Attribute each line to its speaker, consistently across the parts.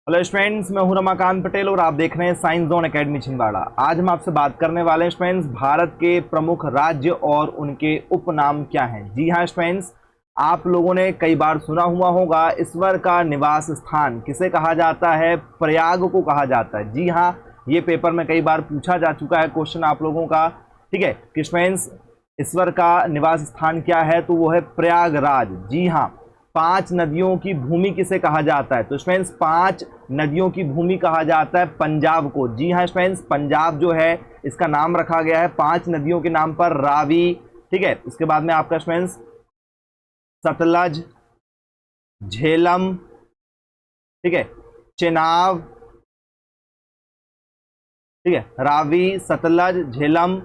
Speaker 1: Hello students, मैं हूं रमाकांत पटेल और आप देख रहे हैं साइंस जोन एकेडमी छिंदवाड़ा। आज हम आपसे बात करने वाले हैं स्टूडेंट्स, भारत के प्रमुख राज्य और उनके उपनाम क्या हैं। जी हाँ स्टूडेंट्स, आप लोगों ने कई बार सुना हुआ होगा ईश्वर का निवास स्थान किसे कहा जाता है। प्रयाग को कहा जाता है। जी हाँ, ये पेपर में कई बार पूछा जा चुका है क्वेश्चन आप लोगों का। ठीक है कि स्टूडेंट्स ईश्वर का निवास स्थान क्या है, तो वो है प्रयागराज। जी हाँ, 5 नदियों की भूमि किसे कहा जाता है, तो स्टूडेंट्स 5 नदियों की भूमि कहा जाता है पंजाब को। जी हाँ स्टूडेंट्स, पंजाब जो है इसका नाम रखा गया है 5 नदियों के नाम पर, रावी। ठीक है, इसके बाद में आपका स्टूडेंट्स सतलज, झेलम, ठीक है, चेनाब, ठीक है, रावी, सतलज, झेलम,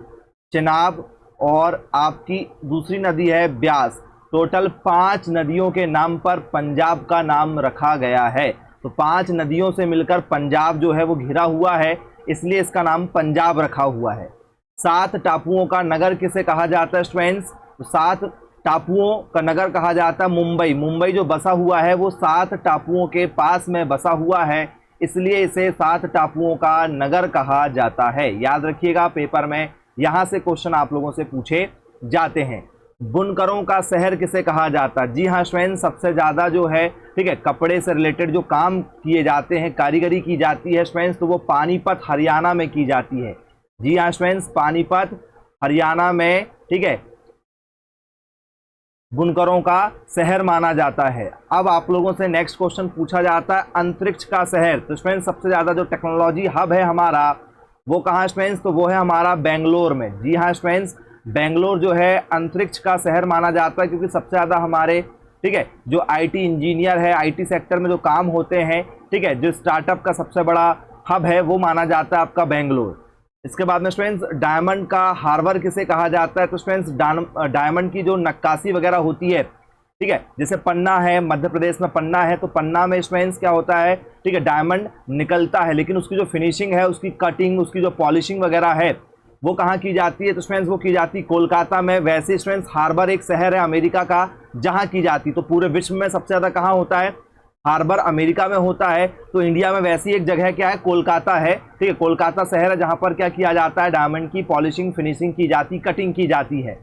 Speaker 1: चेनाब और आपकी दूसरी नदी है ब्यास। टोटल 5 नदियों के नाम पर पंजाब का नाम रखा गया है। तो 5 नदियों से मिलकर पंजाब जो है वो घिरा हुआ है, इसलिए इसका नाम पंजाब रखा हुआ है। 7 टापुओं का नगर किसे कहा जाता है स्टूडेंट्स, तो 7 टापुओं का नगर कहा जाता है मुंबई। मुंबई जो बसा हुआ है वो 7 टापुओं के पास में बसा हुआ है, इसलिए इसे 7 टापुओं का नगर कहा जाता है। याद रखिएगा, पेपर में यहां से क्वेश्चन आप लोगों से पूछे जाते हैं। बुनकरों का शहर किसे कहा जाता है। जी हाँ स्टूडेंट्स, सबसे ज़्यादा जो है, ठीक है, कपड़े से रिलेटेड जो काम किए जाते हैं, कारीगरी की जाती है स्टूडेंट्स, तो वो पानीपत हरियाणा में की जाती है। जी हाँ स्टूडेंट्स, पानीपत हरियाणा में, ठीक है, बुनकरों का शहर माना जाता है। अब आप लोगों से नेक्स्ट क्वेश्चन पूछा जाता है अंतरिक्ष का शहर। तो स्टूडेंट्स सबसे ज़्यादा जो टेक्नोलॉजी हब है हमारा, वो कहाँ स्टूडेंट्स, तो वो है हमारा बेंगलोर में। जी हाँ स्टूडेंट्स, बेंगलोर जो है अंतरिक्ष का शहर माना जाता है, क्योंकि सबसे ज़्यादा हमारे, ठीक है, जो आईटी इंजीनियर है, आईटी सेक्टर में जो काम होते हैं, ठीक है, जो स्टार्टअप का सबसे बड़ा हब है वो माना जाता है आपका बेंगलोर। इसके बाद में स्टूडेंट्स डायमंड का हार्बर किसे कहा जाता है, तो स्टूडेंट्स डायमंड की जो नक्काशी वगैरह होती है, ठीक है, जैसे पन्ना है, मध्य प्रदेश में पन्ना है, तो पन्ना में स्टूडेंट्स क्या होता है, ठीक है, डायमंड निकलता है, लेकिन उसकी जो फिनिशिंग है, उसकी कटिंग, उसकी जो पॉलिशिंग वगैरह है, वो कहाँ की जाती है, तो स्टूडेंट्स वो की जाती है कोलकाता में। वैसे स्टूडेंट्स हार्बर एक शहर है अमेरिका का जहाँ की जाती, तो पूरे विश्व में सबसे ज़्यादा कहाँ होता है, हार्बर अमेरिका में होता है। तो इंडिया में वैसी एक जगह क्या है, कोलकाता है। ठीक है, कोलकाता शहर है जहाँ पर क्या किया जाता है, डायमंड की पॉलिशिंग, फिनिशिंग की जाती, कटिंग की जाती है।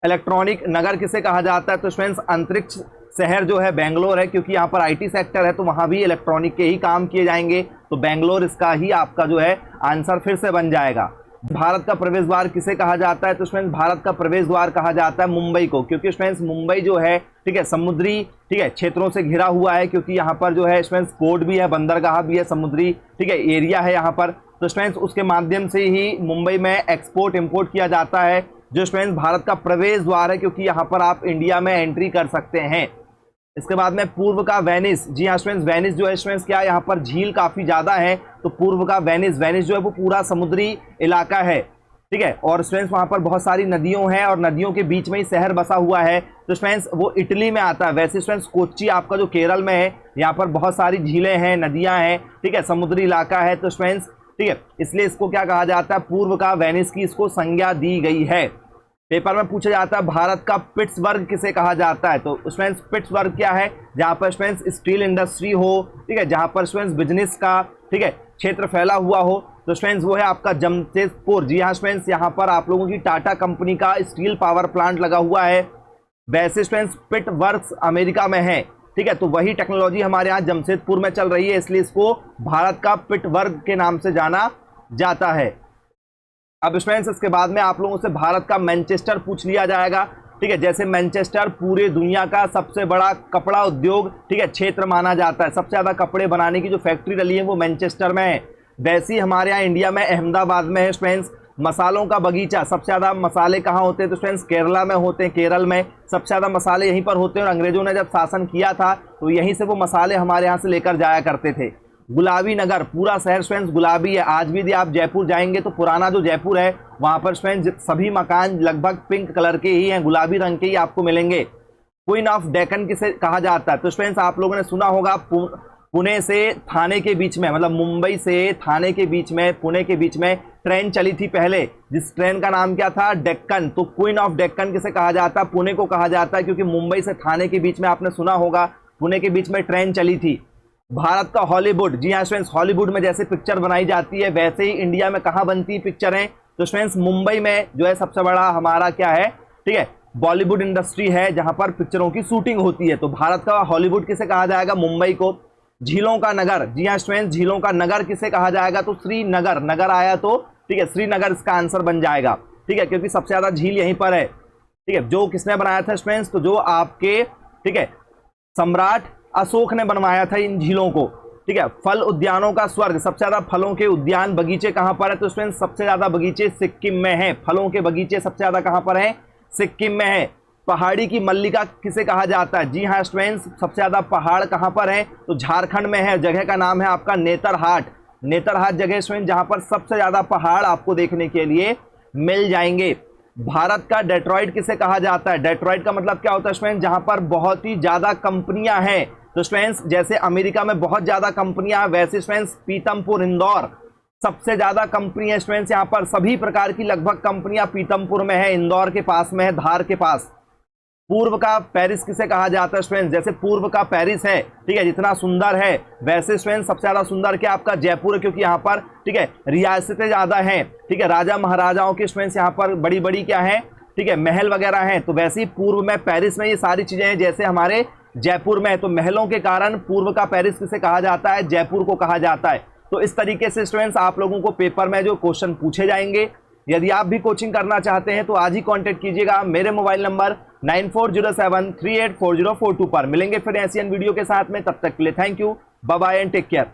Speaker 1: इलेक्ट्रॉनिक नगर किसे कहा जाता है, तो स्टूडेंट्स अंतरिक्ष शहर जो है बेंगलोर है, क्योंकि यहाँ पर आईटी सेक्टर है, तो वहाँ भी इलेक्ट्रॉनिक के ही काम किए जाएंगे, तो बेंगलोर इसका ही आपका जो है आंसर फिर से बन जाएगा। भारत का प्रवेश द्वार किसे कहा जाता है, तो स्टूडेंट्स भारत का प्रवेश द्वार कहा जाता है मुंबई को, क्योंकि स्टूडेंट्स मुंबई जो है, ठीक है, समुद्री, ठीक है, क्षेत्रों से घिरा हुआ है, क्योंकि यहाँ पर जो है स्टूडेंट्स पोर्ट भी है, बंदरगाह भी है, समुद्री, ठीक है, एरिया है यहाँ पर। तो स्टूडेंट्स उसके माध्यम से ही मुंबई में एक्सपोर्ट इम्पोर्ट किया जाता है, जो स्टूडेंट्स भारत का प्रवेश द्वार है, क्योंकि यहाँ पर आप इंडिया में एंट्री कर सकते हैं। इसके बाद में पूर्व का वेनिस। जी हाँ स्टूडेंट्स, वेनिस जो है स्टूडेंट्स क्या है, यहाँ पर झील काफ़ी ज़्यादा है, तो पूर्व का वेनिस, वेनिस जो है वो पूरा समुद्री इलाका है, ठीक है, और स्टूडेंट्स वहाँ पर बहुत सारी नदियों हैं और नदियों के बीच में ही शहर बसा हुआ है, तो स्टूडेंट्स वो इटली में आता है। वैसे स्टूडेंट्स कोच्चि आपका जो केरल में है, यहाँ पर बहुत सारी झीलें हैं, नदियाँ हैं, ठीक है, समुद्री इलाका है, तो स्टूडेंट्स, ठीक है, इसलिए इसको क्या कहा जाता है, पूर्व का वेनिस की इसको संज्ञा दी गई है। पेपर में पूछा जाता है भारत का पिट्सबर्ग किसे कहा जाता है, तो स्टूडेंट्स पिट्सबर्ग क्या है, जहाँ पर स्टूडेंट्स स्टील इंडस्ट्री हो, ठीक है, जहाँ पर स्टूडेंट्स बिजनेस का, ठीक है, क्षेत्र फैला हुआ हो, तो स्टूडेंट्स वो है आपका जमशेदपुर। जी हाँ स्टूडेंट्स, यहाँ पर आप लोगों की टाटा कंपनी का स्टील पावर प्लांट लगा हुआ है। वैसे स्टूडेंट्स पिट वर्क्स अमेरिका में है, ठीक है, तो वही टेक्नोलॉजी हमारे यहाँ जमशेदपुर में चल रही है, इसलिए इसको भारत का पिट वर्ग के नाम से जाना जाता है। अब स्टूडेंट्स इसके बाद में आप लोगों से भारत का मैनचेस्टर पूछ लिया जाएगा, ठीक है, जैसे मैनचेस्टर पूरे दुनिया का सबसे बड़ा कपड़ा उद्योग, ठीक है, क्षेत्र माना जाता है, सबसे ज़्यादा कपड़े बनाने की जो फैक्ट्री डली है वो मैनचेस्टर में है। वैसे ही हमारे यहाँ इंडिया में अहमदाबाद में है स्टूडेंट्स मसालों का बगीचा। सबसे ज़्यादा मसाले कहाँ होते हैं, तो स्टूडेंट्स केरला में होते हैं, केरल में सबसे ज़्यादा मसाले यहीं पर होते हैं, और अंग्रेजों ने जब शासन किया था तो यहीं से वो मसाले हमारे यहाँ से लेकर जाया करते थे। गुलाबी नगर, पूरा शहर स्टूडेंट्स गुलाबी है। आज भी यदि आप जयपुर जाएंगे तो पुराना जो जयपुर है वहाँ पर स्टूडेंट्स सभी मकान लगभग पिंक कलर के ही हैं, गुलाबी रंग के ही आपको मिलेंगे। क्वीन ऑफ डेक्कन किसे कहा जाता है, तो स्टूडेंट्स आप लोगों ने सुना होगा पुणे से थाने के बीच में, मतलब मुंबई से थाने के बीच में, पुणे के बीच में ट्रेन चली थी पहले, जिस ट्रेन का नाम क्या था, डेक्कन। तो क्वीन ऑफ डेक्कन किसे कहा जाता है, पुणे को कहा जाता है, क्योंकि मुंबई से थाने के बीच में आपने सुना होगा पुणे के बीच में ट्रेन चली थी। भारत का हॉलीवुड, जी हाँ स्टूडेंट्स, हॉलीवुड में जैसे पिक्चर बनाई जाती है वैसे ही इंडिया में कहाँ बनती है पिक्चरें, तो स्टूडेंट्स मुंबई में जो है सबसे बड़ा हमारा क्या है, ठीक है, बॉलीवुड इंडस्ट्री है जहां पर पिक्चरों की शूटिंग होती है। तो भारत का हॉलीवुड किसे कहा जाएगा, मुंबई को। झीलों का नगर, जी हाँ स्टूडेंट्स, झीलों का नगर किसे कहा जाएगा, तो श्रीनगर, नगर आया तो ठीक है श्रीनगर इसका आंसर बन जाएगा, ठीक है, क्योंकि सबसे ज्यादा झील यहीं पर है, ठीक है। जो किसने बनाया था स्टूडेंट्स, तो जो आपके ठीक है सम्राट अशोक ने बनवाया था इन झीलों को, ठीक है। फल उद्यानों का स्वर्ग, सबसे ज्यादा फलों के उद्यान बगीचे कहां पर है, तो स्टूडेंट्स सबसे ज्यादा बगीचे सिक्किम में हैं, फलों के बगीचे सबसे ज्यादा कहां पर हैं, सिक्किम में है। पहाड़ी की मल्लिका किसे कहा जाता है, जी हाँ स्टूडेंट्स, सबसे ज्यादा पहाड़ कहां पर है, तो झारखंड में है, जगह का नाम है आपका नेतरहाट, नेतरहाट जगह स्टूडेंट जहां पर सबसे ज्यादा पहाड़ आपको देखने के लिए मिल जाएंगे। भारत का डेट्रॉइट किसे कहा जाता है, डेट्रॉइट का मतलब क्या होता है स्टूडेंट, जहां पर बहुत ही ज्यादा कंपनियां हैं, तो स्टूडेंट्स जैसे अमेरिका में बहुत ज्यादा कंपनियां हैं वैसे स्टूडेंट्स पीतमपुर इंदौर सबसे ज्यादा कंपनी है स्टूडेंट्स, यहां पर सभी प्रकार की लगभग कंपनियां पीतमपुर में है, इंदौर के पास में है, धार के पास। पूर्व का पेरिस किसे कहा जाता है स्टूडेंट्स, जैसे पूर्व का पेरिस है, ठीक है, जितना सुंदर है वैसे स्टूडेंट्स सबसे ज्यादा सुंदर क्या आपका जयपुर है, क्योंकि यहाँ पर ठीक है रियासतें ज्यादा हैं, ठीक है, राजा महाराजाओं के स्टूडेंट्स यहाँ पर बड़ी बड़ी क्या है, ठीक है, महल वगैरह हैं, तो वैसे ही पूर्व में पेरिस में ये सारी चीजें हैं जैसे हमारे जयपुर में है, तो महलों के कारण पूर्व का पेरिस किसे कहा जाता है, जयपुर को कहा जाता है। तो इस तरीके से स्टूडेंट्स आप लोगों को पेपर में जो क्वेश्चन पूछे जाएंगे। यदि आप भी कोचिंग करना चाहते हैं तो आज ही कांटेक्ट कीजिएगा मेरे मोबाइल नंबर 9407384042 पर। मिलेंगे फिर ऐसी वीडियो के साथ में, तब तक के लिए thank you, bye bye and take care.